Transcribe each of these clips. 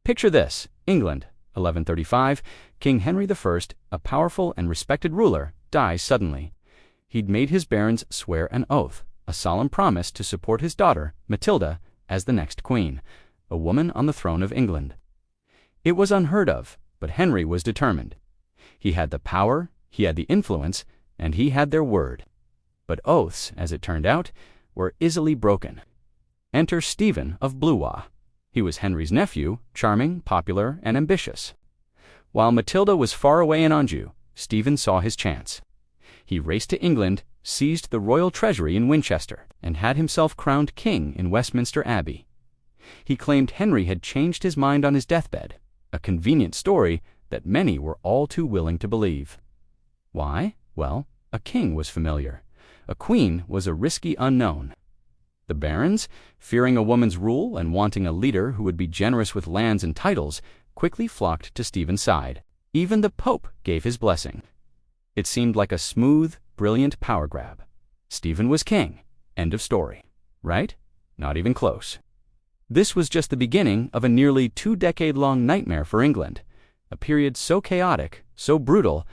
Picture this: England, 1135, King Henry I, a powerful and respected ruler, dies suddenly. He'd made his barons swear an oath, a solemn promise to support his daughter, Matilda, as the next queen, a woman on the throne of England. It was unheard of, but Henry was determined. He had the power, he had the influence, and he had their word. But oaths, as it turned out, were easily broken. Enter Stephen of Blois. He was Henry's nephew, charming, popular, and ambitious. While Matilda was far away in Anjou, Stephen saw his chance. He raced to England, seized the royal treasury in Winchester, and had himself crowned king in Westminster Abbey. He claimed Henry had changed his mind on his deathbed, a convenient story that many were all too willing to believe. Why? Well, a king was familiar. A queen was a risky unknown. The barons, fearing a woman's rule and wanting a leader who would be generous with lands and titles, quickly flocked to Stephen's side. Even the Pope gave his blessing. It seemed like a smooth, brilliant power grab. Stephen was king. End of story. Right? Not even close. This was just the beginning of a nearly 2-decade-long nightmare for England, a period so chaotic, so brutal,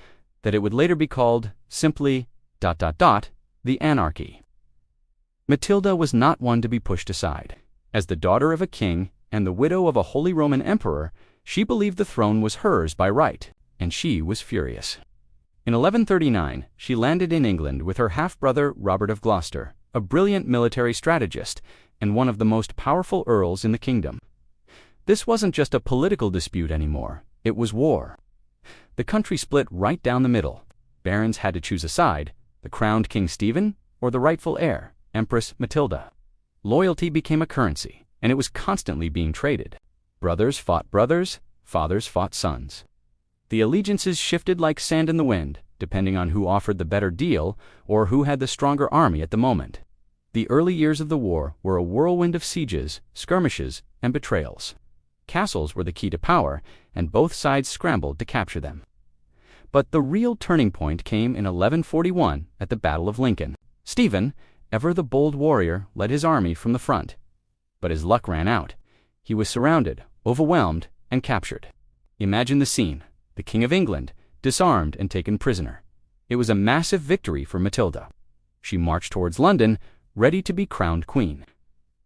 that it would later be called, simply, the anarchy. Matilda was not one to be pushed aside. As the daughter of a king and the widow of a Holy Roman Emperor, she believed the throne was hers by right, and she was furious. In 1139, she landed in England with her half-brother Robert of Gloucester, a brilliant military strategist and one of the most powerful earls in the kingdom. This wasn't just a political dispute anymore, it was war. The country split right down the middle. Barons had to choose a side, the crowned King Stephen or the rightful heir, Empress Matilda. Loyalty became a currency, and it was constantly being traded. Brothers fought brothers, fathers fought sons. The allegiances shifted like sand in the wind, depending on who offered the better deal or who had the stronger army at the moment. The early years of the war were a whirlwind of sieges, skirmishes, and betrayals. Castles were the key to power, and both sides scrambled to capture them. But the real turning point came in 1141 at the Battle of Lincoln. Stephen, ever the bold warrior, led his army from the front. But his luck ran out. He was surrounded, overwhelmed, and captured. Imagine the scene: the King of England, disarmed and taken prisoner. It was a massive victory for Matilda. She marched towards London, ready to be crowned queen.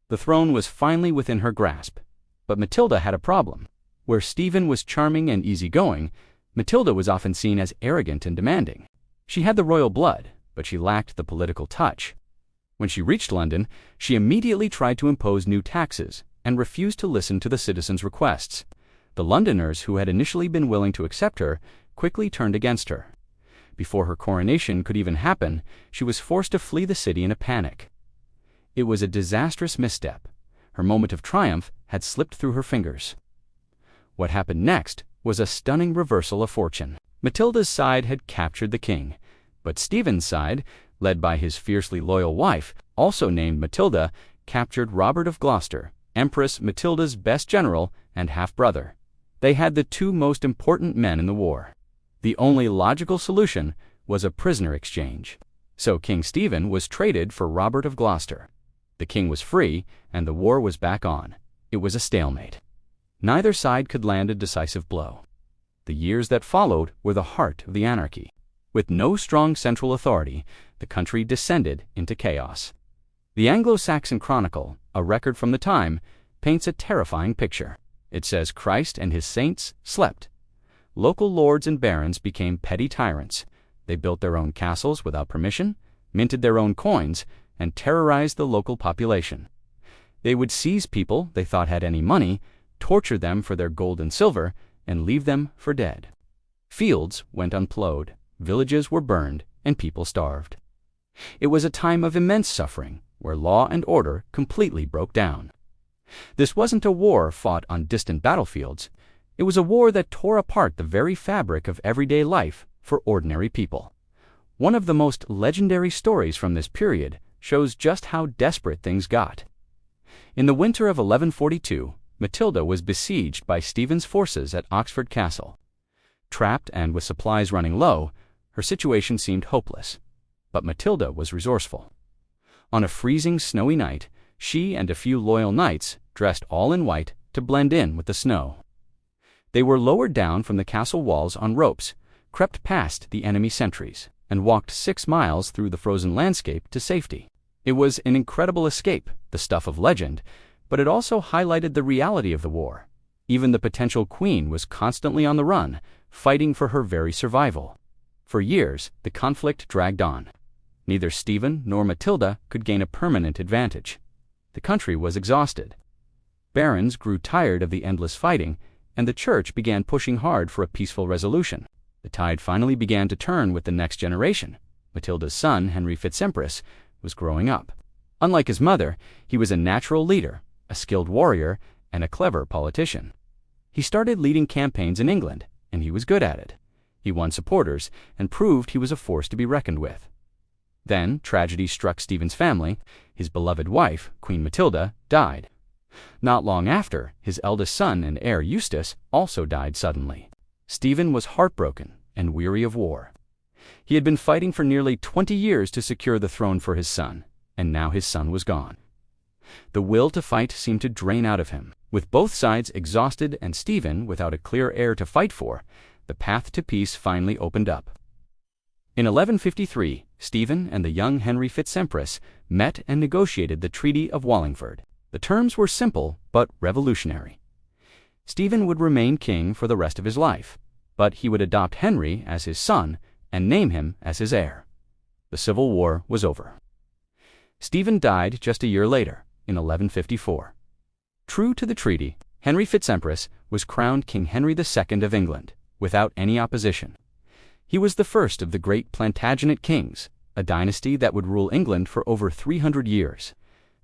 The throne was finally within her grasp. But Matilda had a problem. Where Stephen was charming and easygoing, Matilda was often seen as arrogant and demanding. She had the royal blood, but she lacked the political touch. When she reached London, she immediately tried to impose new taxes and refused to listen to the citizens' requests. The Londoners who had initially been willing to accept her quickly turned against her. Before her coronation could even happen, she was forced to flee the city in a panic. It was a disastrous misstep. Her moment of triumph had slipped through her fingers. What happened next was a stunning reversal of fortune. Matilda's side had captured the king, but Stephen's side, led by his fiercely loyal wife, also named Matilda, captured Robert of Gloucester, Empress Matilda's best general and half-brother. They had the two most important men in the war. The only logical solution was a prisoner exchange. So King Stephen was traded for Robert of Gloucester. The king was free, and the war was back on. It was a stalemate. Neither side could land a decisive blow. The years that followed were the heart of the anarchy. With no strong central authority, the country descended into chaos. The Anglo-Saxon Chronicle, a record from the time, paints a terrifying picture. It says Christ and his saints slept. Local lords and barons became petty tyrants. They built their own castles without permission, minted their own coins, and terrorized the local population. They would seize people they thought had any money, torture them for their gold and silver, and leave them for dead. Fields went unplowed, villages were burned, and people starved. It was a time of immense suffering, where law and order completely broke down. This wasn't a war fought on distant battlefields. It was a war that tore apart the very fabric of everyday life for ordinary people. One of the most legendary stories from this period shows just how desperate things got. In the winter of 1142, Matilda was besieged by Stephen's forces at Oxford Castle. Trapped and with supplies running low, her situation seemed hopeless. But Matilda was resourceful. On a freezing, snowy night, she and a few loyal knights dressed all in white to blend in with the snow. They were lowered down from the castle walls on ropes, crept past the enemy sentries, and walked 6 miles through the frozen landscape to safety. It was an incredible escape, the stuff of legend, but it also highlighted the reality of the war. Even the potential queen was constantly on the run, fighting for her very survival. For years, the conflict dragged on. Neither Stephen nor Matilda could gain a permanent advantage. The country was exhausted. Barons grew tired of the endless fighting, and the church began pushing hard for a peaceful resolution. The tide finally began to turn with the next generation. Matilda's son, Henry Fitz-Empress, was growing up. Unlike his mother, he was a natural leader, a skilled warrior, and a clever politician. He started leading campaigns in England, and he was good at it. He won supporters and proved he was a force to be reckoned with. Then tragedy struck Stephen's family. His beloved wife, Queen Matilda, died. Not long after, his eldest son and heir Eustace also died suddenly. Stephen was heartbroken and weary of war. He had been fighting for nearly 20 years to secure the throne for his son, and now his son was gone. The will to fight seemed to drain out of him. With both sides exhausted and Stephen without a clear heir to fight for, the path to peace finally opened up. In 1153, Stephen and the young Henry Fitz-Empress met and negotiated the Treaty of Wallingford. The terms were simple but revolutionary. Stephen would remain king for the rest of his life, but he would adopt Henry as his son and name him as his heir. The Civil War was over. Stephen died just a year later, in 1154. True to the treaty, Henry Fitz-Empress was crowned King Henry II of England, without any opposition. He was the first of the great Plantagenet kings, a dynasty that would rule England for over 300 years.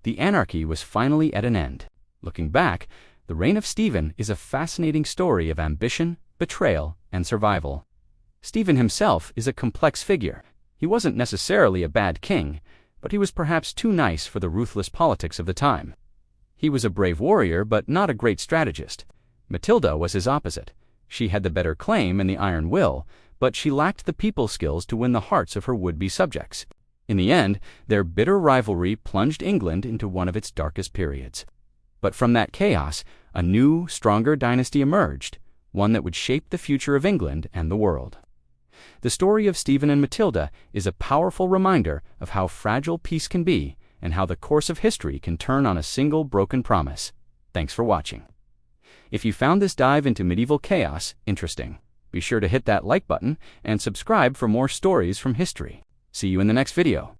The anarchy was finally at an end. Looking back, the reign of Stephen is a fascinating story of ambition, betrayal, and survival. Stephen himself is a complex figure. He wasn't necessarily a bad king, but he was perhaps too nice for the ruthless politics of the time. He was a brave warrior, but not a great strategist. Matilda was his opposite. She had the better claim and the iron will, but she lacked the people skills to win the hearts of her would-be subjects. In the end, their bitter rivalry plunged England into one of its darkest periods. But from that chaos, a new, stronger dynasty emerged, one that would shape the future of England and the world. The story of Stephen and Matilda is a powerful reminder of how fragile peace can be and how the course of history can turn on a single broken promise. Thanks for watching. If you found this dive into medieval chaos interesting, be sure to hit that like button and subscribe for more stories from history. See you in the next video.